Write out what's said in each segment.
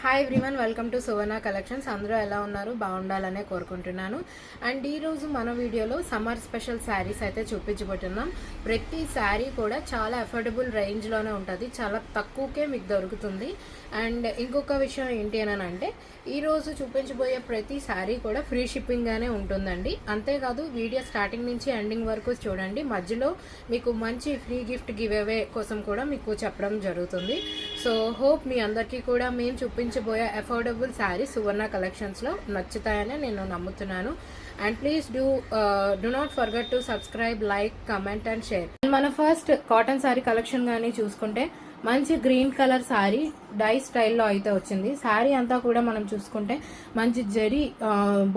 Hi everyone, welcome to Suvarna collections. అందరూ ఎలా ఉన్నారు? బాగుండాలనే కోరుకుంటున్నాను. అండ్ ఈరోజు మన వీడియోలో సమ్మర్ స్పెషల్ శారీస్ అయితే చూపించబోతున్నాం. ప్రతి శారీ కూడా చాలా అఫోర్డబుల్ రేంజ్లోనే ఉంటుంది, చాలా తక్కువకే మీకు దొరుకుతుంది. అండ్ ఇంకొక విషయం ఏంటి అని అంటే, ఈరోజు చూపించబోయే ప్రతి శారీ కూడా ఫ్రీ షిప్పింగ్గానే ఉంటుందండి. అంతేకాదు వీడియో స్టార్టింగ్ నుంచి ఎండింగ్ వరకు చూడండి. మధ్యలో మీకు మంచి ఫ్రీ గిఫ్ట్ గివ్ అవే కోసం కూడా మీకు చెప్పడం జరుగుతుంది. సో హోప్ మీ అందరికీ కూడా మేము చూపించబోయే అఫోర్డబుల్ శారీ సువర్ణ కలెక్షన్స్లో నచ్చుతాయని నేను నమ్ముతున్నాను. And please do not forget to subscribe, like, comment and share. మన ఫస్ట్ కాటన్ శారీ కలెక్షన్ కానీ చూసుకుంటే మంచి గ్రీన్ కలర్ శారీ డై స్టైల్లో అయితే వచ్చింది. శారీ అంతా కూడా మనం చూసుకుంటే మంచి జరీ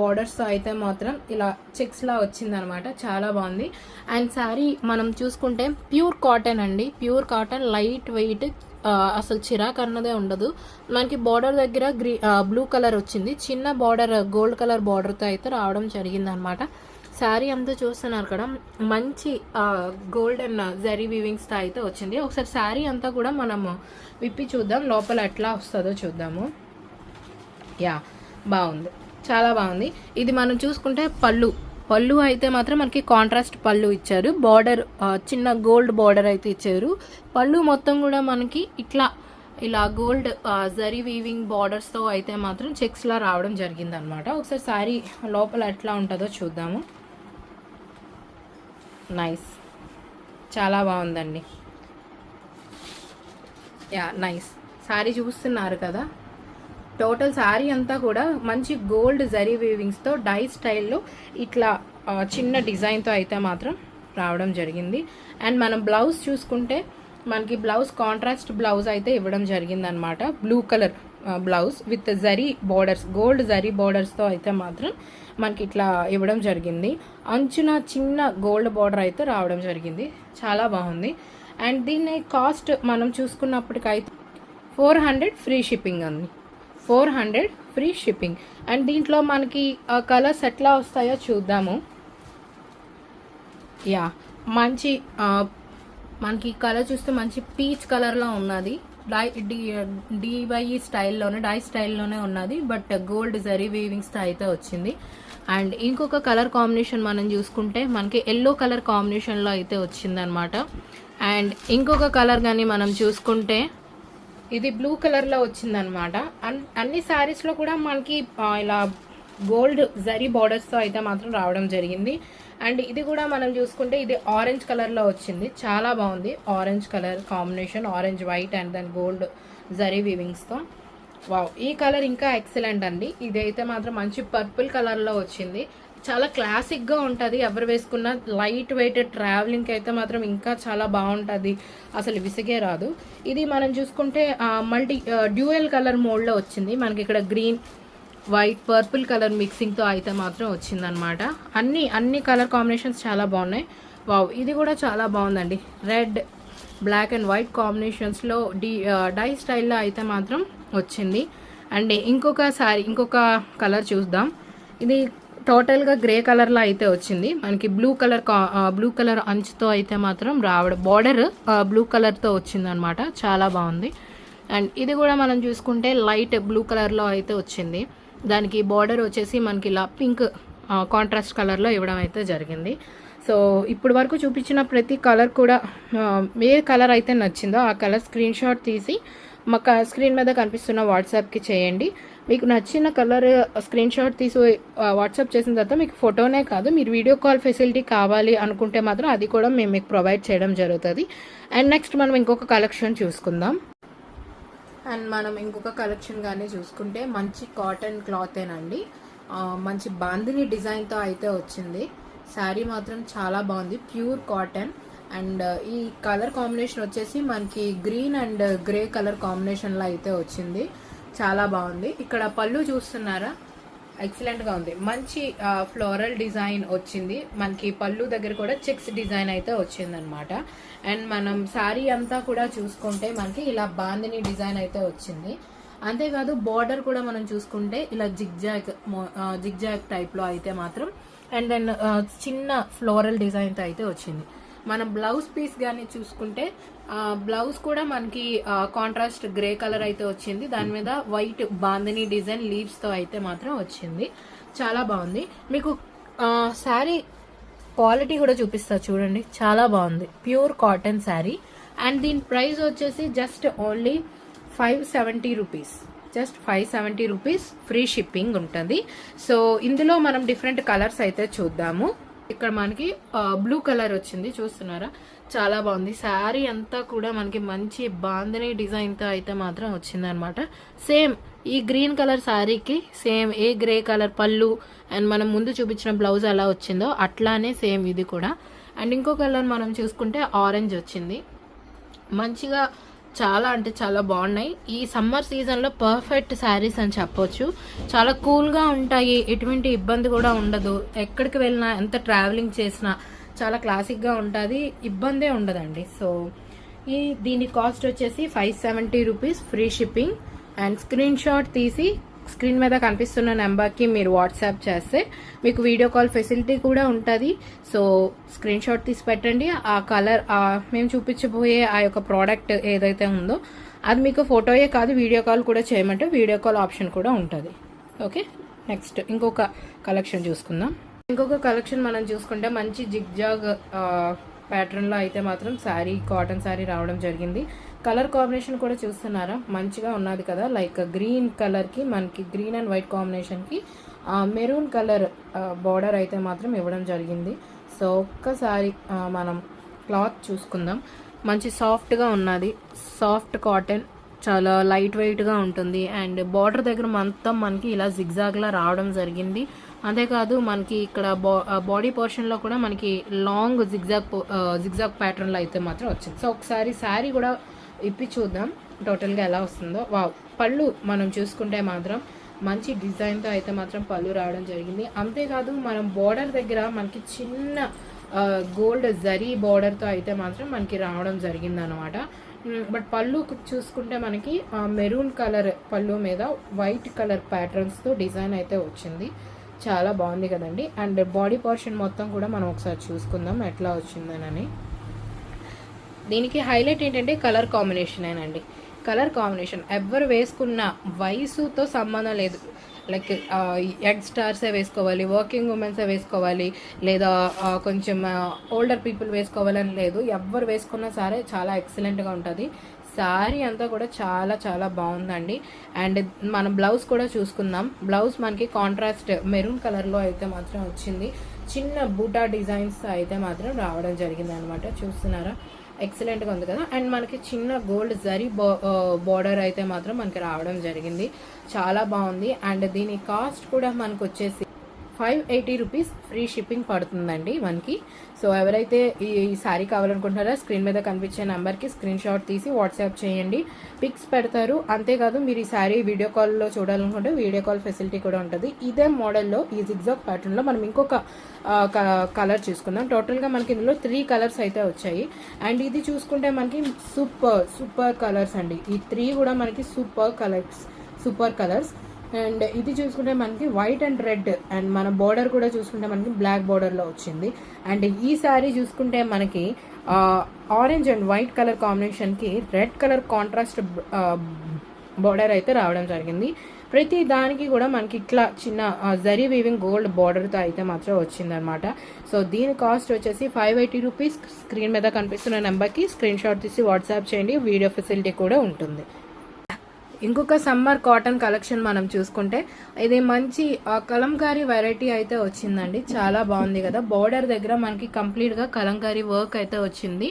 బార్డర్స్తో అయితే మాత్రం ఇలా చెక్స్ లా వచ్చింది అనమాట. చాలా బాగుంది. అండ్ శారీ మనం చూసుకుంటే ప్యూర్ కాటన్ అండి, ప్యూర్ కాటన్, లైట్ వెయిట్, అసలు చిరాకు అన్నదే ఉండదు. మనకి బార్డర్ దగ్గర బ్లూ కలర్ వచ్చింది, చిన్న బార్డర్ గోల్డ్ కలర్ బార్డర్తో అయితే రావడం జరిగింది అనమాట. శారీ అంతా చూస్తున్నారు కదా, మంచి గోల్డెన్ జరీ వీవింగ్స్తో అయితే వచ్చింది. ఒకసారి శారీ అంతా కూడా మనము విప్పి చూద్దాం, లోపల ఎట్లా వస్తుందో చూద్దాము. యా, బాగుంది, చాలా బాగుంది. ఇది మనం చూసుకుంటే పళ్ళు అయితే మాత్రం మనకి కాంట్రాస్ట్ పళ్ళు ఇచ్చారు. బార్డర్ చిన్న గోల్డ్ బార్డర్ అయితే ఇచ్చారు. పళ్ళు మొత్తం కూడా మనకి ఇలా గోల్డ్ జరీ వీవింగ్ బార్డర్స్తో అయితే మాత్రం చెక్స్లా రావడం జరిగింది అనమాట. ఒకసారి శారీ లోపల ఎట్లా ఉంటుందో చూద్దాము. నైస్, చాలా బాగుందండి. Yeah, nice. శారీ చూస్తున్నారు కదా, టోటల్ శారీ అంతా కూడా మంచి గోల్డ్ జరీ వీవింగ్స్తో డై స్టైల్లో ఇట్లా చిన్న డిజైన్తో అయితే మాత్రం రావడం జరిగింది. అండ్ మనం బ్లౌజ్ చూసుకుంటే మనకి బ్లౌజ్ కాంట్రాస్ట్ బ్లౌజ్ అయితే ఇవ్వడం జరిగింది అనమాట. Blue colour blouse with zari borders, gold zari బార్డర్స్తో అయితే మాత్రం మనకి ఇట్లా ఇవ్వడం జరిగింది. అంచున చిన్న గోల్డ్ బార్డర్ అయితే రావడం జరిగింది. చాలా బాగుంది. అండ్ దీన్ని కాస్ట్ మనం చూసుకున్నప్పటికైతే 400 ఫ్రీ షిప్పింగ్ అండి, 400 ఫ్రీ షిప్పింగ్. అండ్ దీంట్లో మనకి కలర్స్ ఎట్లా వస్తాయో చూద్దాము. యా, మంచి మనకి కలర్ చూస్తే మంచి పీచ్ కలర్లో ఉన్నది. డివై స్టైల్లోనే ఉన్నది, బట్ గోల్డ్ జరీ వీవింగ్స్తో అయితే వచ్చింది. అండ్ ఇంకొక కలర్ కాంబినేషన్ మనం చూసుకుంటే మనకి ఎల్లో కలర్ కాంబినేషన్లో అయితే వచ్చింది అనమాట. అండ్ ఇంకొక కలర్ కానీ మనం చూసుకుంటే ఇది బ్లూ కలర్లో వచ్చిందనమాట. అన్ని శారీస్లో కూడా మనకి ఇలా గోల్డ్ జరీ బార్డర్స్తో అయితే మాత్రం రావడం జరిగింది. అండ్ ఇది కూడా మనం చూసుకుంటే ఇది ఆరెంజ్ కలర్లో వచ్చింది. చాలా బాగుంది orange colour combination, orange white and then gold zari వీవింగ్స్తో. వావ్, ఈ కలర్ ఇంకా ఎక్సలెంట్ అండి. ఇదైతే మాత్రం మంచి పర్పుల్ కలర్లో వచ్చింది. చాలా క్లాసిక్గా ఉంటుంది, ఎవరు వేసుకున్న లైట్ వెయిట్ ట్రావెలింగ్కి అయితే మాత్రం ఇంకా చాలా బాగుంటుంది, అసలు విసిగే రాదు. ఇది మనం చూసుకుంటే డ్యూయల్ కలర్ మోడ్లో వచ్చింది. మనకి ఇక్కడ గ్రీన్, వైట్, పర్పుల్ కలర్ మిక్సింగ్తో అయితే మాత్రం వచ్చిందనమాట. అన్ని కలర్ కాంబినేషన్స్ చాలా బాగున్నాయి. వావ్, ఇది కూడా చాలా బాగుందండి. రెడ్, బ్లాక్ అండ్ వైట్ కాంబినేషన్స్లో డై స్టైల్లో అయితే మాత్రం వచ్చింది. అండ్ ఇంకొక కలర్ చూద్దాం. ఇది టోటల్గా గ్రే కలర్లో అయితే వచ్చింది. మనకి బ్లూ కలర్ అంచుతో అయితే మాత్రం రావడం, బార్డర్ బ్లూ కలర్తో వచ్చింది అనమాట. చాలా బాగుంది. అండ్ ఇది కూడా మనం చూసుకుంటే లైట్ బ్లూ కలర్లో అయితే వచ్చింది. దానికి బార్డర్ వచ్చేసి మనకి ఇలా పింక్ కాంట్రాస్ట్ కలర్లో ఇవ్వడం అయితే జరిగింది. సో ఇప్పుడు వరకు చూపించిన ప్రతి కలర్ కూడా ఏ కలర్ అయితే నచ్చిందో ఆ కలర్ స్క్రీన్ షాట్ తీసి మాకు స్క్రీన్ మీద కనిపిస్తున్న వాట్సాప్కి చేయండి. మీకు నచ్చిన కలర్ స్క్రీన్ షాట్ తీసి వాట్సాప్ చేసిన తర్వాత మీకు ఫోటోనే కాదు, మీరు వీడియో కాల్ ఫెసిలిటీ కావాలి అనుకుంటే మాత్రం అది కూడా మేము మీకు ప్రొవైడ్ చేయడం జరుగుతుంది. అండ్ నెక్స్ట్ మనం ఇంకొక కలెక్షన్ చూసుకుందాం. అండ్ మనం ఇంకొక కలెక్షన్ కానీ చూసుకుంటే మంచి కాటన్ క్లాతేనండి, మంచి బాందిని డిజైన్తో అయితే వచ్చింది. శారీ మాత్రం చాలా బాగుంది, ప్యూర్ కాటన్. అండ్ ఈ కలర్ కాంబినేషన్ వచ్చేసి మనకి గ్రీన్ అండ్ గ్రే కలర్ కాంబినేషన్లో అయితే వచ్చింది. చాలా బాగుంది. ఇక్కడ పళ్ళు చూస్తున్నారా, ఎక్సలెంట్గా ఉంది. మంచి ఫ్లోరల్ డిజైన్ వచ్చింది. మనకి పళ్ళు దగ్గర కూడా చెక్స్ డిజైన్ అయితే వచ్చిందనమాట. అండ్ మనం శారీ అంతా కూడా చూసుకుంటే మనకి ఇలా బాందిని డిజైన్ అయితే వచ్చింది. అంతేకాదు బార్డర్ కూడా మనం చూసుకుంటే ఇలా జిగ్జాగ్ టైప్లో అయితే మాత్రం, అండ్ దెన్ చిన్న ఫ్లోరల్ డిజైన్తో అయితే వచ్చింది. మనం బ్లౌజ్ పీస్ కానీ చూసుకుంటే బ్లౌజ్ కూడా మనకి కాంట్రాస్ట్ గ్రే కలర్ అయితే వచ్చింది. దాని మీద వైట్ బాందిని డిజైన్ లీవ్స్ తో అయితే మాత్రం వచ్చింది. చాలా బాగుంది. మీకు శారీ క్వాలిటీ కూడా చూపిస్తా చూడండి, చాలా బాగుంది. Pure cotton sari. అండ్ దీని ప్రైస్ వచ్చేసి just only 570 rupees. Just 570 rupees, free shipping ఉంటుంది. సో ఇందులో మనం డిఫరెంట్ కలర్స్ అయితే చూద్దాము. ఇక్కడ మనకి బ్లూ కలర్ వచ్చింది, చూస్తున్నారా? చాలా బాగుంది. శారీ అంతా కూడా మనకి మంచి బాందిని డిజైన్ తో అయితే మాత్రం వచ్చింది అనమాట. సేమ్ ఈ గ్రీన్ కలర్ శారీకి సేమ్ ఏ గ్రే కలర్ పళ్ళు అండ్ మనం ముందు చూపించిన బ్లౌజ్ ఎలా వచ్చిందో అట్లానే సేమ్ ఇది కూడా. అండ్ ఇంకో కలర్ మనం చూసుకుంటే ఆరెంజ్ వచ్చింది. మంచిగా చాలా అంటే చాలా బాగున్నాయి. ఈ సమ్మర్ సీజన్లో పర్ఫెక్ట్ శారీస్ అని చెప్పొచ్చు. చాలా కూల్గా ఉంటాయి, ఎటువంటి ఇబ్బంది కూడా ఉండదు. ఎక్కడికి వెళ్ళినా ఎంత ట్రావెలింగ్ చేసినా చాలా క్లాసిక్గా ఉంటుంది, ఇబ్బందే ఉండదండి. సో దీని కాస్ట్ వచ్చేసి 570 rupees, free shipping. And screen shot తీసి స్క్రీన్ మీద కనిపిస్తున్న నెంబర్కి మీరు వాట్సాప్ చేస్తే మీకు వీడియో కాల్ ఫెసిలిటీ కూడా ఉంటుంది. సో స్క్రీన్ షాట్ తీసి పెట్టండి. ఆ కలర్ మేము చూపించబోయే ఆ యొక్క ప్రోడక్ట్ ఏదైతే ఉందో అది మీకు ఫోటోయే కాదు వీడియో కాల్ కూడా చేయమంటే వీడియో కాల్ ఆప్షన్ కూడా ఉంటుంది. ఓకే, నెక్స్ట్ ఇంకొక కలెక్షన్ చూసుకుందాం. ఇంకొక కలెక్షన్ మనం చూసుకుంటే మంచి జిగ్జాగ్ ప్యాటర్న్లో అయితే మాత్రం శారీ, కాటన్ శారీ రావడం జరిగింది. కలర్ కాంబినేషన్ కూడా చూస్తున్నారా, మంచిగా ఉన్నది కదా. లైక్ గ్రీన్ కలర్కి మనకి గ్రీన్ అండ్ వైట్ కాంబినేషన్కి మెరూన్ కలర్ బార్డర్ అయితే మాత్రం ఇవ్వడం జరిగింది. సో ఒక్కసారి మనం క్లాత్ చూసుకుందాం. మంచి సాఫ్ట్గా ఉన్నది, సాఫ్ట్ కాటన్, చాలా లైట్ వెయిట్గా ఉంటుంది. అండ్ బార్డర్ దగ్గర మొత్తం మనకి ఇలా జిగ్జాగ్లా రావడం జరిగింది. అంతేకాదు మనకి ఇక్కడ బాడీ పోర్షన్లో కూడా మనకి లాంగ్ జిగ్జాగ్ ప్యాటర్న్లో అయితే మాత్రం వచ్చింది. సో ఒకసారి శారీ కూడా ఇప్పి చూద్దాం టోటల్గా ఎలా వస్తుందో. వావ్, పళ్ళు మనం చూసుకుంటే మాత్రం మంచి డిజైన్తో అయితే మాత్రం పళ్ళు రావడం జరిగింది. అంతేకాదు మనం బార్డర్ దగ్గర మనకి చిన్న గోల్డ్ జరీ బార్డర్తో అయితే మాత్రం మనకి రావడం జరిగింది అనమాట. బట్ పళ్ళు చూసుకుంటే మనకి మెరూన్ కలర్ పళ్ళు మీద వైట్ కలర్ ప్యాటర్న్స్తో డిజైన్ అయితే వచ్చింది. చాలా బాగుంది కదండి. అండ్ బాడీ పోర్షన్ మొత్తం కూడా మనం ఒకసారి చూసుకుందాం ఎట్లా వచ్చిందనని. దీనికి హైలైట్ ఏంటంటే కలర్ కాంబినేషనేనండి. కలర్ కాంబినేషన్ ఎవరు వేసుకున్న వయసుతో సంబంధం లేదు. లైక్ యంగ్ స్టార్సే వేసుకోవాలి, వర్కింగ్ ఉమెన్సే వేసుకోవాలి, లేదా కొంచెం ఓల్డర్ పీపుల్ వేసుకోవాలని లేదు. ఎవరు వేసుకున్నా సరే చాలా ఎక్సలెంట్గా ఉంటుంది. శారీ అంతా కూడా చాలా చాలా బాగుందండి. అండ్ మనం బ్లౌజ్ కూడా చూసుకుందాం. బ్లౌజ్ మనకి కాంట్రాస్ట్ మెరూన్ కలర్లో అయితే మాత్రం వచ్చింది. చిన్న బూటా డిజైన్స్ అయితే మాత్రం రావడం జరిగింది అనమాట. చూస్తున్నారా, ఎక్సలెంట్గా ఉంది కదా. అండ్ మనకి చిన్న గోల్డ్ జరీ బార్డర్ అయితే మాత్రం మనకి రావడం జరిగింది. చాలా బాగుంది. అండ్ దీని కాస్ట్ కూడా మనకు వచ్చేసి 580 రూపీస్, ఫ్రీ షిప్పింగ్ పడుతుందండి మనకి. సో ఎవరైతే ఈ శారీ కావాలనుకుంటున్నారో స్క్రీన్ మీద కనిపించే నెంబర్కి స్క్రీన్ షాట్ తీసి వాట్సాప్ చేయండి, పిక్స్ పెడతారు. అంతేకాదు మీరు ఈ శారీ వీడియో కాల్లో చూడాలనుకుంటే వీడియో కాల్ ఫెసిలిటీ కూడా ఉంటుంది. ఇదే మోడల్లో ఈ జిగ్జాగ్ ప్యాటర్న్లో మనం ఇంకొక కలర్ చూసుకుందాం. టోటల్గా మనకి ఇందులో 3 కలర్స్ అయితే వచ్చాయి. అండ్ ఇది చూసుకుంటే మనకి సూపర్ కలర్స్ అండి. ఈ 3 కూడా మనకి సూపర్ కలర్స్. అండ్ ఇది చూసుకుంటే మనకి వైట్ అండ్ రెడ్, అండ్ మన బార్డర్ కూడా చూసుకుంటే మనకి బ్లాక్ బార్డర్లో వచ్చింది. అండ్ ఈ శారీ చూసుకుంటే మనకి ఆరెంజ్ అండ్ వైట్ కలర్ కాంబినేషన్కి రెడ్ కలర్ కాంట్రాస్ట్ బార్డర్ అయితే రావడం జరిగింది. ప్రతి దానికి కూడా మనకి ఇట్లా చిన్న జరీ వీవింగ్ గోల్డ్ బార్డర్తో అయితే మాత్రం వచ్చిందనమాట. సో దీని కాస్ట్ వచ్చేసి 580 రూపీస్. స్క్రీన్ మీద కనిపిస్తున్న నెంబర్కి స్క్రీన్ షాట్ తీసి వాట్సాప్ చేయండి, వీడియో ఫెసిలిటీ కూడా ఉంటుంది. ఇంకొక సమ్మర్ కాటన్ కలెక్షన్ మనం చూసుకుంటే ఇది మంచి కలంకారీ వెరైటీ అయితే వచ్చిందండి. చాలా బాగుంది కదా. బార్డర్ దగ్గర మనకి కంప్లీట్గా కలంకారీ వర్క్ అయితే వచ్చింది.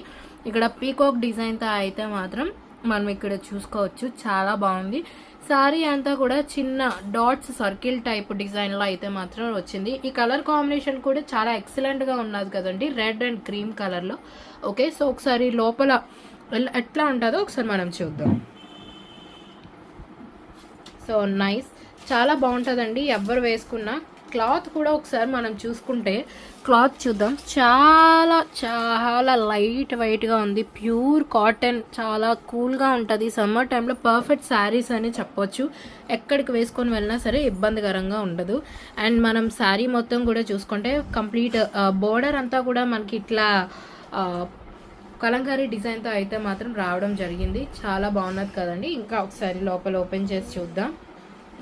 ఇక్కడ పీకాక్ డిజైన్తో అయితే మాత్రం మనం ఇక్కడ చూసుకోవచ్చు. చాలా బాగుంది. శారీ అంతా కూడా చిన్న డాట్స్ సర్కిల్ టైప్ డిజైన్లో అయితే మాత్రం వచ్చింది. ఈ కలర్ కాంబినేషన్ కూడా చాలా ఎక్సలెంట్గా ఉన్నది కదండి, రెడ్ అండ్ క్రీమ్ కలర్లో. ఓకే, సో ఒకసారి లోపల ఎట్లా ఉంటుందో ఒకసారి మనం చూద్దాం. సో నైస్, చాలా బాగుంటుందండి ఎవరు వేసుకున్నా. క్లాత్ కూడా ఒకసారి మనం చూసుకుంటే క్లాత్ చూద్దాం. చాలా చాలా లైట్ వెయిట్గా ఉంది, ప్యూర్ కాటన్, చాలా కూల్గా ఉంటుంది. సమ్మర్ టైంలో పర్ఫెక్ట్ శారీస్ అని చెప్పొచ్చు. ఎక్కడికి వేసుకొని వెళ్ళినా సరే ఇబ్బందికరంగా ఉండదు. అండ్ మనం శారీ మొత్తం కూడా చూసుకుంటే కంప్లీట్ బోర్డర్ అంతా కూడా మనకి ఇట్లా కలంకారీ డిజైన్తో అయితే మాత్రం రావడం జరిగింది. చాలా బాగున్నది కదండి. ఇంకా ఒకసారి లోపల ఓపెన్ చేసి చూద్దాం.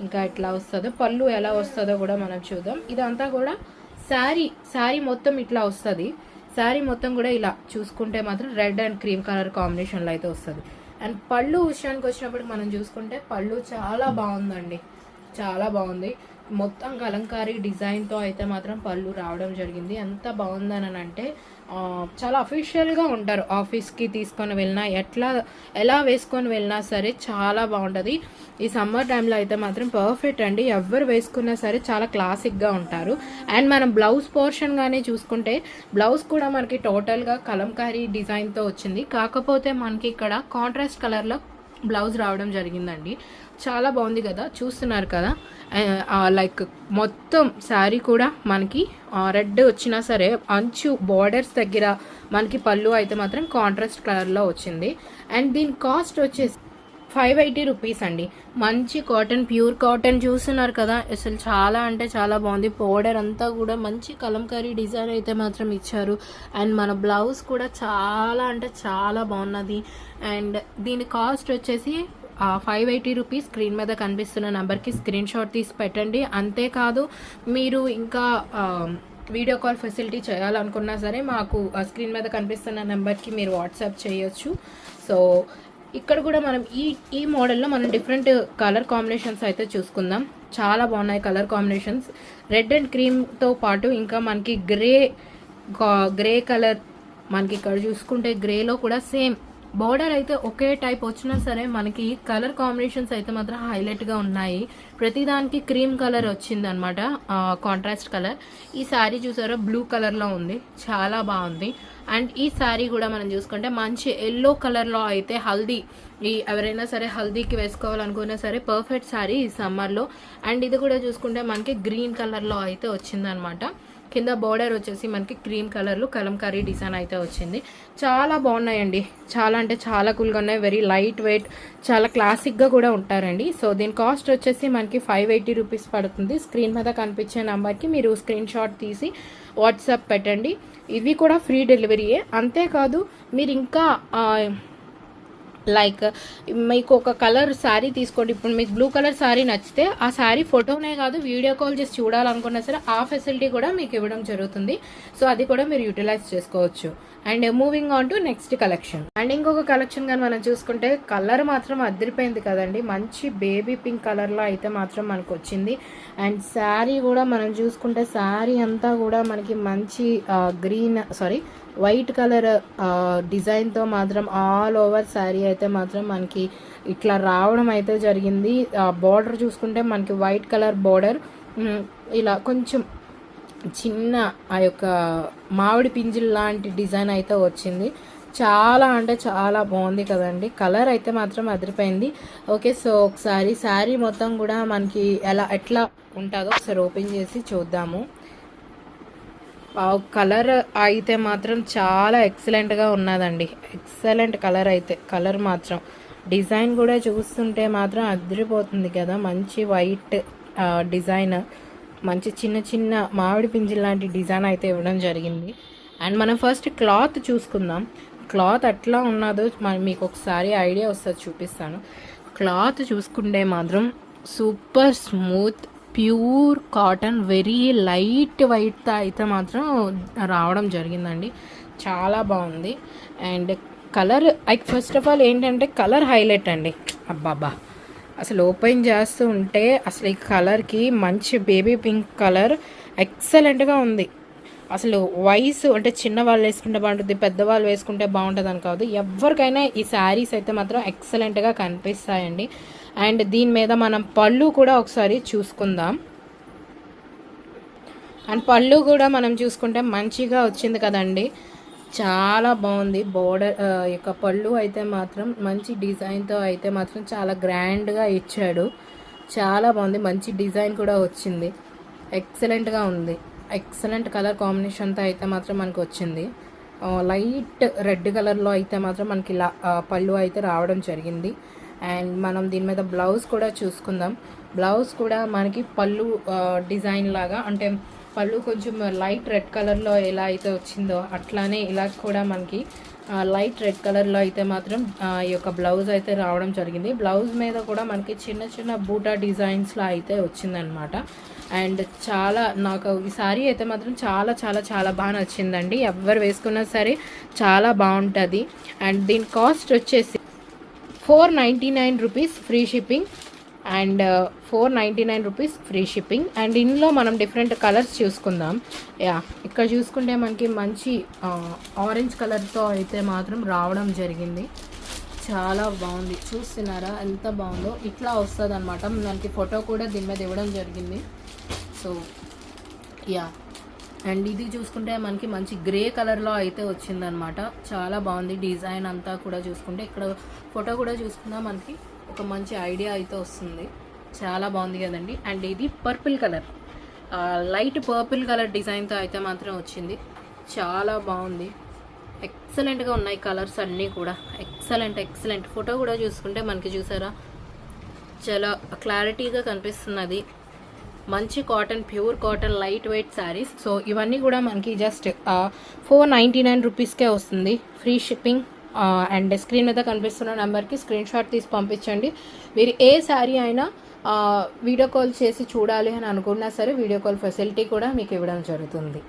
ఇంకా ఎట్లా వస్తుందో, పళ్ళు ఎలా వస్తుందో కూడా మనం చూద్దాం. ఇదంతా కూడా శారీ మొత్తం ఇట్లా వస్తుంది. శారీ మొత్తం కూడా ఇలా చూసుకుంటే మాత్రం రెడ్ అండ్ క్రీమ్ కలర్ కాంబినేషన్లో అయితే వస్తుంది. అండ్ పళ్ళు విషయానికి వచ్చినప్పుడు మనం చూసుకుంటే పళ్ళు చాలా బాగుందండి, చాలా బాగుంది. మొత్తం కలంకారీ డిజైన్తో అయితే మాత్రం పళ్ళు రావడం జరిగింది. ఎంత బాగుందని అంటే చాలా అఫీషియల్గా ఉంటారు. ఆఫీస్కి తీసుకొని వెళ్ళినా ఎలా వేసుకొని వెళ్ళినా సరే చాలా బాగుంటుంది. ఈ సమ్మర్ టైంలో అయితే మాత్రం పర్ఫెక్ట్ అండి. ఎవరు వేసుకున్నా సరే చాలా క్లాసిక్గా ఉంటారు. అండ్ మనం బ్లౌజ్ పోర్షన్ కానీ చూసుకుంటే బ్లౌజ్ కూడా మనకి టోటల్గా కలంకారీ డిజైన్తో వచ్చింది. కాకపోతే మనకి ఇక్కడ కాంట్రాస్ట్ కలర్లో బ్లౌజ్ రావడం జరిగిందండి. చాలా బాగుంది కదా, చూస్తున్నారు కదా. లైక్ మొత్తం శారీ కూడా మనకి రెడ్ వచ్చినా సరే అంచు బార్డర్స్ దగ్గర మనకి పళ్ళు అయితే మాత్రం కాంట్రాస్ట్ కలర్లో వచ్చింది. అండ్ దీని కాస్ట్ వచ్చేసి 580 రూపీస్ అండి. మంచి కాటన్, ప్యూర్ కాటన్ చూస్తున్నారు కదా. అసలు చాలా అంటే చాలా బాగుంది. బోర్డర్ అంతా కూడా మంచి కలంకారీ డిజైన్ అయితే మాత్రం ఇచ్చారు. అండ్ మన బ్లౌజ్ కూడా చాలా అంటే చాలా బాగున్నది. అండ్ దీని కాస్ట్ వచ్చేసి 580 రూపీస్. స్క్రీన్ మీద కనిపిస్తున్న నెంబర్కి స్క్రీన్ షాట్ తీసి పెట్టండి. అంతేకాదు మీరు ఇంకా వీడియో కాల్ ఫెసిలిటీ చేయాలనుకున్నా సరే మాకు స్క్రీన్ మీద కనిపిస్తున్న నెంబర్కి మీరు వాట్సాప్ చేయొచ్చు. సో ఇక్కడ కూడా మనం ఈ మోడల్లో మనం డిఫరెంట్ కలర్ కాంబినేషన్స్ అయితే చూసుకుందాం. చాలా బాగున్నాయి కలర్ కాంబినేషన్స్. రెడ్ అండ్ క్రీమ్తో పాటు ఇంకా మనకి గ్రే కలర్, మనకి ఇక్కడ చూసుకుంటే గ్రేలో కూడా సేమ్ బోర్డర్ అయితే ఒకే టైప్ వచ్చినా సరే మనకి కలర్ కాంబినేషన్స్ అయితే మాత్రం హైలైట్గా ఉన్నాయి. ప్రతిదానికి క్రీమ్ కలర్ వచ్చింది అనమాట, కాంట్రాస్ట్ కలర్. ఈ శారీ చూసారో బ్లూ కలర్లో ఉంది, చాలా బాగుంది. అండ్ ఈ శారీ కూడా మనం చూసుకుంటే మంచి ఎల్లో కలర్లో అయితే ఎవరైనా సరే హల్దీకి వేసుకోవాలనుకున్నా సరే పర్ఫెక్ట్ శారీ ఈ సమ్మర్లో. అండ్ ఇది కూడా చూసుకుంటే మనకి గ్రీన్ కలర్లో అయితే వచ్చిందనమాట. కింద బోర్డర్ వచ్చేసి మనకి క్రీమ్ కలర్లో కలంకారీ డిజైన్ అయితే వచ్చింది. చాలా బాగున్నాయండి, చాలా అంటే చాలా కూల్గా ఉన్నాయి. వెరీ లైట్ వెయిట్, చాలా క్లాసిక్గా కూడా ఉంటారండి. సో దీని కాస్ట్ వచ్చేసి మనకి 580 రూపీస్ పడుతుంది. స్క్రీన్ మీద కనిపించే నెంబర్కి మీరు స్క్రీన్ షాట్ తీసి వాట్సాప్ పెట్టండి. ఇవి కూడా ఫ్రీ డెలివరీయే. అంతేకాదు మీరు ఇంకా లైక్ మీకు ఒక కలర్ శారీ తీసుకోండి. ఇప్పుడు మీకు బ్లూ కలర్ శారీ నచ్చితే ఆ శారీ ఫోటోనే కాదు వీడియో కాల్ చేసి చూడాలనుకున్నా సరే ఆ ఫెసిలిటీ కూడా మీకు ఇవ్వడం జరుగుతుంది. సో అది కూడా మీరు యూటిలైజ్ చేసుకోవచ్చు. And moving on to next collection. And ఇంకొక కలెక్షన్ కానీ మనం చూసుకుంటే కలర్ మాత్రం అదిరిపోయింది కదండి. మంచి బేబీ పింక్ కలర్లో అయితే మాత్రం మనకు వచ్చింది. అండ్ శారీ కూడా మనం చూసుకుంటే శారీ అంతా కూడా మనకి మంచి వైట్ కలర్ డిజైన్తో మాత్రం ఆల్ ఓవర్ శారీ అయితే మాత్రం మనకి ఇట్లా రావడం అయితే జరిగింది. బార్డర్ చూసుకుంటే మనకి వైట్ కలర్ బార్డర్, ఇలా కొంచెం చిన్న ఆ యొక్క మామిడి పింజిల్ లాంటి డిజైన్ అయితే వచ్చింది. చాలా అంటే చాలా బాగుంది కదండి. కలర్ అయితే మాత్రం అదిరిపోయింది. ఓకే, సో ఒకసారి శారీ మొత్తం కూడా మనకి ఎట్లా ఉంటుందో ఒకసారి ఓపెన్ చేసి చూద్దాము. కలర్ అయితే మాత్రం చాలా ఎక్సలెంట్గా ఉన్నదండి. ఎక్సలెంట్ కలర్ అయితే, కలర్ మాత్రం డిజైన్ కూడా చూస్తుంటే మాత్రం అదిరిపోతుంది కదా. మంచి వైట్ డిజైన్, మంచి చిన్న చిన్న మామిడి పింజిల్ లాంటి డిజైన్ అయితే ఇవ్వడం జరిగింది. అండ్ మనం ఫస్ట్ క్లాత్ చూసుకుందాం. క్లాత్ ఎట్లా ఉన్నదో మీకు ఒకసారి ఐడియా వస్తుంది, చూపిస్తాను. క్లాత్ చూసుకుంటే మాత్రం super smooth pure cotton, very light వెయిట్తో అయితే మాత్రం రావడం జరిగిందండి. చాలా బాగుంది. And colour first of all ఏంటంటే కలర్ హైలైట్ అండి. అబ్బాబా, అసలు ఓపెన్ చేస్తూ ఉంటే అసలు ఈ కలర్కి మంచి బేబీ పింక్ కలర్ ఎక్సలెంట్గా ఉంది. అసలు వయసు అంటే చిన్న వాళ్ళు వేసుకుంటే బాగుంటుంది, పెద్దవాళ్ళు వేసుకుంటే బాగుంటుంది అని కాదు, ఎవరికైనా ఈ శారీస్ అయితే మాత్రం ఎక్సలెంట్గా కనిపిస్తాయండి. అండ్ దీని మీద మనం పళ్ళు కూడా ఒకసారి చూసుకుందాం. అండ్ పళ్ళు కూడా మనం చూసుకుంటే మంచిగా వచ్చింది కదండి, చాలా బాగుంది. బోర్డర్ యొక్క పళ్ళు అయితే మాత్రం మంచి డిజైన్తో అయితే మాత్రం చాలా గ్రాండ్గా ఇచ్చాడు. చాలా బాగుంది, మంచి డిజైన్ కూడా వచ్చింది, ఎక్సలెంట్గా ఉంది. ఎక్సలెంట్ కలర్ కాంబినేషన్తో అయితే మాత్రం మనకు వచ్చింది. లైట్ రెడ్ కలర్లో అయితే మాత్రం మనకి ఇలా పళ్ళు అయితే రావడం జరిగింది. అండ్ మనం దీని మీద బ్లౌజ్ కూడా చూసుకుందాం. బ్లౌజ్ కూడా మనకి పళ్ళు డిజైన్ లాగా అంటే పళ్ళు కొంచెం లైట్ రెడ్ కలర్లో ఎలా అయితే వచ్చిందో అట్లానే ఇలా కూడా మనకి లైట్ రెడ్ కలర్లో అయితే మాత్రం ఈ యొక్క బ్లౌజ్ అయితే రావడం జరిగింది. బ్లౌజ్ మీద కూడా మనకి చిన్న చిన్న బూటా డిజైన్స్లో అయితే వచ్చిందనమాట. అండ్ చాలా నాకు ఈ సారీ అయితే మాత్రం చాలా చాలా చాలా బాగా నచ్చిందండి. ఎవరు వేసుకున్నా సరే చాలా బాగుంటుంది. అండ్ దీని కాస్ట్ వచ్చేసి 499 rupees free shipping. And 499 rupees free shipping. And ఇందులో మనం డిఫరెంట్ కలర్స్ చూసుకుందాం. ఇక్కడ చూసుకుంటే మనకి మంచి ఆరెంజ్ కలర్తో అయితే మాత్రం రావడం జరిగింది. చాలా బాగుంది, చూస్తున్నారా ఎంత బాగుందో. ఇట్లా వస్తుంది అనమాట. మనకి ఫోటో కూడా దీని మీద ఇవ్వడం జరిగింది. సో అండ్ ఇది చూసుకుంటే మనకి మంచి గ్రే కలర్లో అయితే వచ్చిందనమాట. చాలా బాగుంది డిజైన్ అంతా కూడా. చూసుకుంటే ఇక్కడ ఫోటో కూడా చూసుకున్నా మనకి ఒక మంచి ఐడియా అయితే వస్తుంది. చాలా బాగుంది కదండి. అండ్ ఇది purple colour, light purple colour డిజైన్తో అయితే మాత్రం వచ్చింది. చాలా బాగుంది, ఎక్సలెంట్గా ఉన్నాయి కలర్స్ అన్నీ కూడా. ఎక్సలెంట్. ఫోటో కూడా చూసుకుంటే మనకి చూసారా చాలా క్లారిటీగా కనిపిస్తున్నది. మంచి cotton, pure cotton, light weight saris. So ఇవన్నీ కూడా మనకి జస్ట్ 499 రూపీస్కే వస్తుంది ఫ్రీ షిప్పింగ్. అండ్ స్క్రీన్ మీద కనిపిస్తున్న నెంబర్కి స్క్రీన్ షాట్ తీసి పంపించండి. మీరు ఏ శారీ అయినా వీడియో కాల్ చేసి చూడాలి అని అనుకున్నా సరే వీడియో కాల్ ఫెసిలిటీ కూడా మీకు ఇవ్వడం జరుగుతుంది.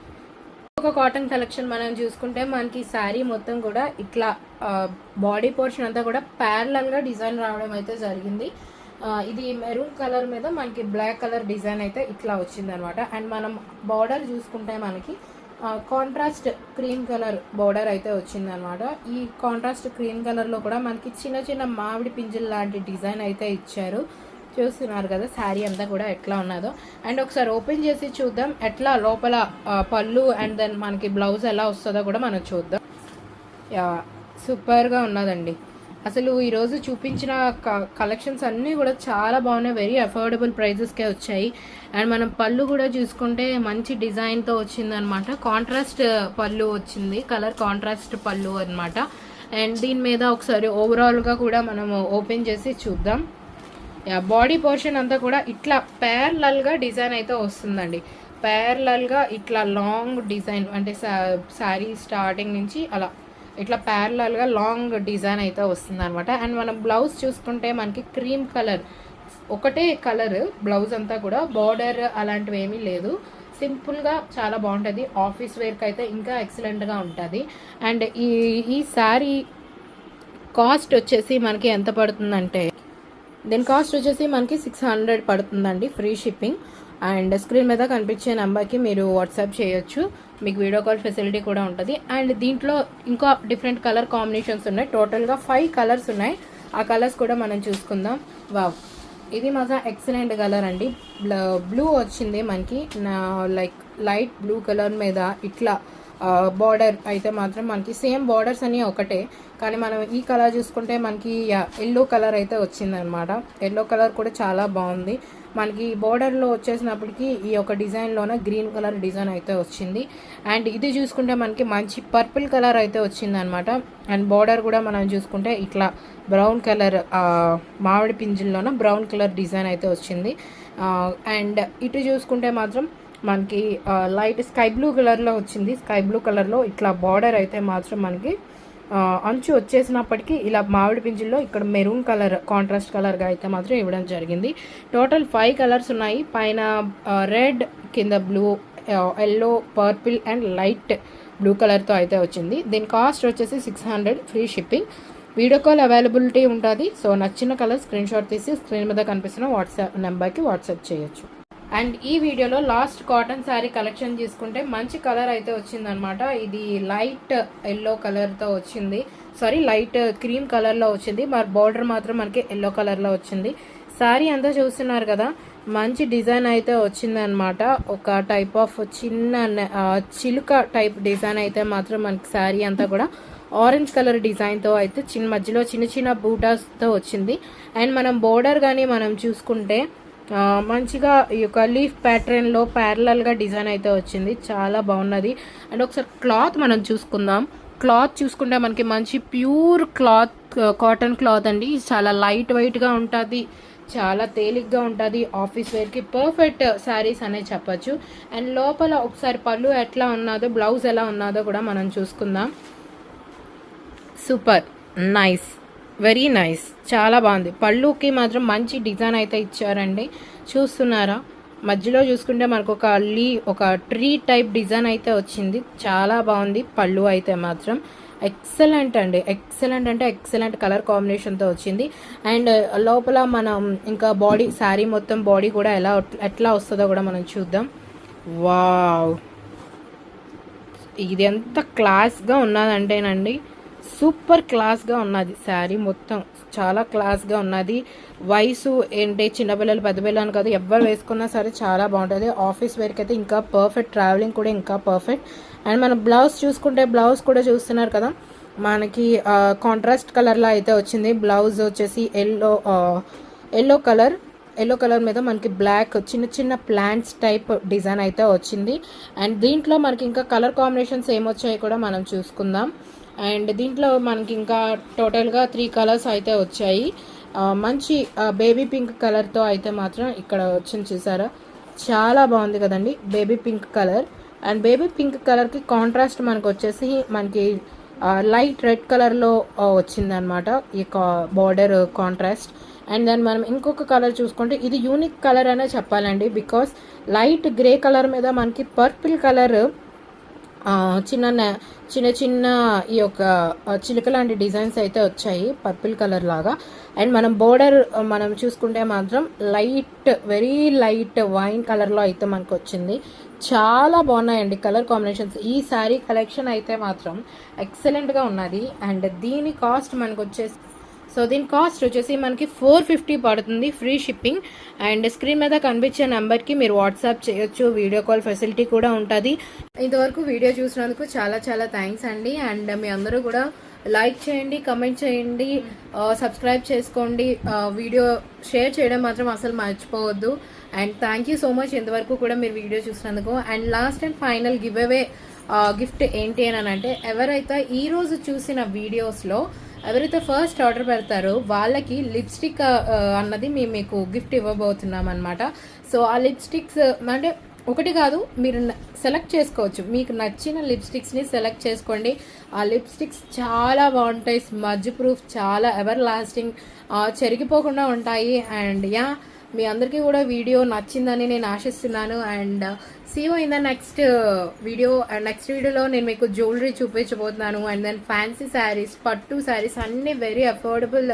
ఒక కాటన్ కలెక్షన్ మనం చూసుకుంటే మనకి శారీ మొత్తం కూడా ఇట్లా బాడీ పోర్షన్ అంతా కూడా ప్యారలల్గా డిజైన్ రావడం అయితే జరిగింది. ఇది మెరూన్ కలర్ మీద మనకి బ్లాక్ కలర్ డిజైన్ అయితే ఇట్లా వచ్చింది అనమాట. అండ్ మనం బార్డర్ చూసుకుంటే మనకి కాంట్రాస్ట్ క్రీమ్ కలర్ బార్డర్ అయితే వచ్చింది అనమాట. ఈ కాంట్రాస్ట్ క్రీమ్ కలర్లో కూడా మనకి చిన్న చిన్న మామిడి పింజల్ లాంటి డిజైన్ అయితే ఇచ్చారు. చూస్తున్నారు కదా శారీ అంతా కూడా ఎట్లా ఉన్నదో. అండ్ ఒకసారి ఓపెన్ చేసి చూద్దాం ఎట్లా లోపల పళ్ళు అండ్ దెన్ మనకి బ్లౌజ్ ఎలా వస్తుందో కూడా మనం చూద్దాం. సూపర్గా ఉన్నదండి. అసలు ఈరోజు చూపించిన కలెక్షన్స్ అన్నీ కూడా చాలా బాగున్నాయి. వెరీ అఫోర్డబుల్ ప్రైజెస్కే వచ్చాయి. అండ్ మనం పళ్ళు కూడా చూసుకుంటే మంచి డిజైన్తో వచ్చిందనమాట. కాంట్రాస్ట్ పళ్ళు వచ్చింది, కలర్ కాంట్రాస్ట్ పళ్ళు అనమాట. అండ్ దీని మీద ఒకసారి ఓవరాల్గా కూడా మనము ఓపెన్ చేసి చూద్దాం. బాడీ పోర్షన్ అంతా కూడా ఇట్లా ప్యారలల్గా డిజైన్ అయితే వస్తుందండి. ప్యారలల్గా ఇట్లా లాంగ్ డిజైన్ అంటే శారీ స్టార్టింగ్ నుంచి అలా ఇట్లా ప్యారలల్గా లాంగ్ డిజైన్ అయితే వస్తుంది అనమాట. అండ్ మనం బ్లౌజ్ చూసుకుంటే మనకి క్రీమ్ కలర్ ఒకటే కలర్ బ్లౌజ్ అంతా కూడా, బార్డర్ అలాంటివి ఏమీ లేదు. సింపుల్గా చాలా బాగుంటుంది. ఆఫీస్ వేర్కి అయితే ఇంకా ఎక్సలెంట్గా ఉంటుంది. అండ్ ఈ శారీ కాస్ట్ వచ్చేసి మనకి ఎంత పడుతుందంటే దీని కాస్ట్ వచ్చేసి మనకి 600 పడుతుందండి ఫ్రీ షిప్పింగ్. అండ్ స్క్రీన్ మీద కనిపించే నెంబర్కి మీరు వాట్సాప్ చేయొచ్చు. మీకు వీడియో కాల్ ఫెసిలిటీ కూడా ఉంటుంది. అండ్ దీంట్లో ఇంకా డిఫరెంట్ కలర్ కాంబినేషన్స్ ఉన్నాయి. టోటల్గా 5 కలర్స్ ఉన్నాయి. ఆ కలర్స్ కూడా మనం చూసుకుందాం. వావ్, ఇది మాత్రం ఎక్సలెంట్ కలర్ అండి. బ్లూ వచ్చింది మనకి, లైక్ లైట్ బ్లూ కలర్ మీద ఇట్లా బార్డర్ అయితే మాత్రం మనకి సేమ్ బార్డర్స్ అన్నీ ఒకటే, కానీ మనం ఈ కలర్ చూసుకుంటే మనకి ఎల్లో కలర్ అయితే వచ్చిందనమాట. ఎల్లో కలర్ కూడా చాలా బాగుంది. మనకి బార్డర్లో వచ్చేసినప్పటికీ ఈ యొక్క డిజైన్లోనే గ్రీన్ కలర్ డిజైన్ అయితే వచ్చింది. అండ్ ఇది చూసుకుంటే మనకి మంచి పర్పుల్ కలర్ అయితే వచ్చింది అనమాట. అండ్ బార్డర్ కూడా మనం చూసుకుంటే ఇట్లా బ్రౌన్ కలర్ మామిడి పింజిల్లోన బ్రౌన్ కలర్ డిజైన్ అయితే వచ్చింది. అండ్ ఇటు చూసుకుంటే మాత్రం మనకి లైట్ స్కై బ్లూ కలర్లో వచ్చింది. స్కై బ్లూ కలర్లో ఇట్లా బార్డర్ అయితే మాత్రం మనకి అంచు వచ్చేసినప్పటికీ ఇలా మామిడి పింజిల్లో ఇక్కడ మెరూన్ కలర్ కాంట్రాస్ట్ కలర్గా అయితే మాత్రం ఇవ్వడం జరిగింది. టోటల్ 5 కలర్స్ ఉన్నాయి. పైన రెడ్, కింద blue, yellow, purple and light blue కలర్తో అయితే వచ్చింది. దీని కాస్ట్ వచ్చేసి 600 free shipping. Video call availability ఉంటుంది. సో నచ్చిన కలర్ స్క్రీన్ షాట్ తీసి స్క్రీన్ మీద కనిపిస్తున్న వాట్సాప్ నెంబర్కి వాట్సాప్ చేయొచ్చు. అండ్ ఈ వీడియోలో లాస్ట్ కాటన్ శారీ కలెక్షన్ తీసుకుంటే మంచి కలర్ అయితే వచ్చిందనమాట. ఇది లైట్ ఎల్లో కలర్తో వచ్చింది, సారీ లైట్ క్రీమ్ కలర్లో వచ్చింది. మరి బార్డర్ మాత్రం మనకి ఎల్లో కలర్లో వచ్చింది. శారీ అంతా చూస్తున్నారు కదా, మంచి డిజైన్ అయితే వచ్చిందనమాట. ఒక టైప్ ఆఫ్ చిన్న చిలుక టైప్ డిజైన్ అయితే మాత్రం మనకి శారీ అంతా కూడా ఆరెంజ్ కలర్ డిజైన్తో అయితే మధ్యలో చిన్న చిన్న బూటాస్తో వచ్చింది. అండ్ మనం బోర్డర్ కానీ మనం చూసుకుంటే మంచిగా ఈ యొక్క లీఫ్ ప్యాటర్న్లో ప్యారలల్గా డిజైన్ అయితే వచ్చింది. చాలా బాగున్నది. అండ్ ఒకసారి క్లాత్ మనం చూసుకుందాం. క్లాత్ చూసుకుంటే మనకి మంచి ప్యూర్ క్లాత్, కాటన్ క్లాత్ అండి. చాలా లైట్ వెయిట్గా ఉంటుంది, చాలా తేలిగ్గా ఉంటుంది, ఆఫీస్ వేర్కి పర్ఫెక్ట్ శారీస్ అనే చెప్పచ్చు. అండ్ లోపల ఒకసారి పళ్ళు ఎట్లా ఉన్నదో, బ్లౌజ్ ఎలా ఉన్నదో కూడా మనం చూసుకుందాం. సూపర్ నైస్, వెరీ నైస్, చాలా బాగుంది. పళ్ళుకి మాత్రం మంచి డిజైన్ అయితే ఇచ్చారండి, చూస్తున్నారా? మధ్యలో చూసుకుంటే మనకు ఒక ట్రీ టైప్ డిజైన్ అయితే వచ్చింది, చాలా బాగుంది. పళ్ళు అయితే మాత్రం ఎక్సలెంట్ అండి, ఎక్సలెంట్ అంటే ఎక్సలెంట్ కలర్ కాంబినేషన్తో వచ్చింది. అండ్ లోపల మనం ఇంకా బాడీ, శారీ మొత్తం బాడీ కూడా ఎట్లా వస్తుందో కూడా మనం చూద్దాం. వావ్, ఇది ఎంత క్లాస్గా ఉన్నదంటేనండి, సూపర్ క్లాస్గా ఉన్నది. శారీ మొత్తం చాలా క్లాస్గా ఉన్నది. వయసు ఏంటి, చిన్నపిల్లలు పెద్దపిల్లలు అని కాదు, ఎవరు వేసుకున్నా సరే చాలా బాగుంటుంది. ఆఫీస్ వేర్కి అయితే ఇంకా పర్ఫెక్ట్, ట్రావెలింగ్ కూడా ఇంకా పర్ఫెక్ట్. అండ్ మన బ్లౌజ్ చూసుకుంటే, బ్లౌజ్ కూడా చూస్తున్నారు కదా, మనకి కాంట్రాస్ట్ కలర్లో అయితే వచ్చింది. బ్లౌజ్ వచ్చేసి ఎల్లో కలర్ మీద మనకి బ్లాక్ చిన్న చిన్న ప్లాంట్స్ టైప్ డిజైన్ అయితే వచ్చింది. అండ్ దీంట్లో మనకి ఇంకా కలర్ కాంబినేషన్స్ ఏమొచ్చాయో కూడా మనం చూసుకుందాం. అండ్ దీంట్లో మనకి ఇంకా టోటల్గా 3 కలర్స్ అయితే వచ్చాయి. మంచి బేబీ పింక్ కలర్తో అయితే మాత్రం ఇక్కడ వచ్చింది, చూసారా? చాలా బాగుంది కదండి baby pink colour. And baby pink కలర్కి కాంట్రాస్ట్ మనకు వచ్చేసి మనకి లైట్ రెడ్ కలర్లో వచ్చిందనమాట ఈ బార్డర్ కాంట్రాస్ట్. అండ్ దెన్ మనం ఇంకొక కలర్ చూసుకుంటే, ఇది యూనిక్ కలర్ అనే చెప్పాలండి, బికాస్ లైట్ గ్రే కలర్ మీద మనకి పర్పుల్ కలర్ చిన్న చిన్న ఈ యొక్క చిలుక లాంటి డిజైన్స్ అయితే వచ్చాయి పర్పుల్ కలర్ లాగా. అండ్ మనం బోర్డర్ మనం చూసుకుంటే మాత్రం వెరీ లైట్ వైన్ కలర్లో అయితే మనకు వచ్చింది. చాలా బాగున్నాయండి కలర్ కాంబినేషన్స్. ఈ శారీ కలెక్షన్ అయితే మాత్రం ఎక్సలెంట్గా ఉన్నది. అండ్ దీని కాస్ట్ మనకు వచ్చేసి, దీని కాస్ట్ వచ్చేసి మనకి 450 పడుతుంది, ఫ్రీ షిప్పింగ్. అండ్ స్క్రీన్ మీద కనిపించే నెంబర్కి మీరు వాట్సాప్ చేయొచ్చు, వీడియో కాల్ ఫెసిలిటీ కూడా ఉంటుంది. ఇంతవరకు వీడియో చూసినందుకు చాలా చాలా థ్యాంక్స్ అండి. అండ్ మీ అందరూ కూడా లైక్ చేయండి, కమెంట్ చేయండి, సబ్స్క్రైబ్ చేసుకోండి, వీడియో షేర్ చేయడం మాత్రం అసలు మర్చిపోవద్దు. And thank you so much ఇంతవరకు కూడా మీరు వీడియో చూసినందుకు. And last and final gift ఏంటి అని అంటే, ఎవరైతే ఈరోజు చూసిన వీడియోస్లో ఎవరైతే ఫస్ట్ ఆర్డర్ పెడతారో వాళ్ళకి లిప్స్టిక్ అన్నది మేము మీకు గిఫ్ట్ ఇవ్వబోతున్నాం అనమాట. సో ఆ లిప్స్టిక్స్ అంటే ఒకటి కాదు, మీరు సెలెక్ట్ చేసుకోవచ్చు, మీకు నచ్చిన లిప్స్టిక్స్ని సెలెక్ట్ చేసుకోండి. ఆ లిప్స్టిక్స్ చాలా బాగుంటాయి, స్మజ్ ప్రూఫ్, చాలా ఎవర్ లాస్టింగ్, చెరిగిపోకుండా ఉంటాయి. అండ్ మీ అందరికీ కూడా వీడియో నచ్చిందని నేను ఆశిస్తున్నాను. And see you in the next video. And next వీడియోలో నేను మీకు జ్యువెలరీ చూపించబోతున్నాను. అండ్ దెన్ ఫ్యాన్సీ శారీస్, పట్టు శారీస్ అన్నీ వెరీ అఫోర్డబుల్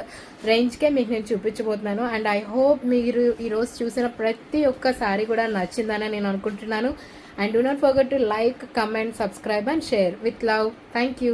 రేంజ్కే మీకు నేను చూపించబోతున్నాను. అండ్ ఐ హోప్ మీరు ఈరోజు చూసిన ప్రతి ఒక్క శారీ కూడా నచ్చిందని నేను అనుకుంటున్నాను. And do not forget to like, comment, subscribe and share with love. Thank you.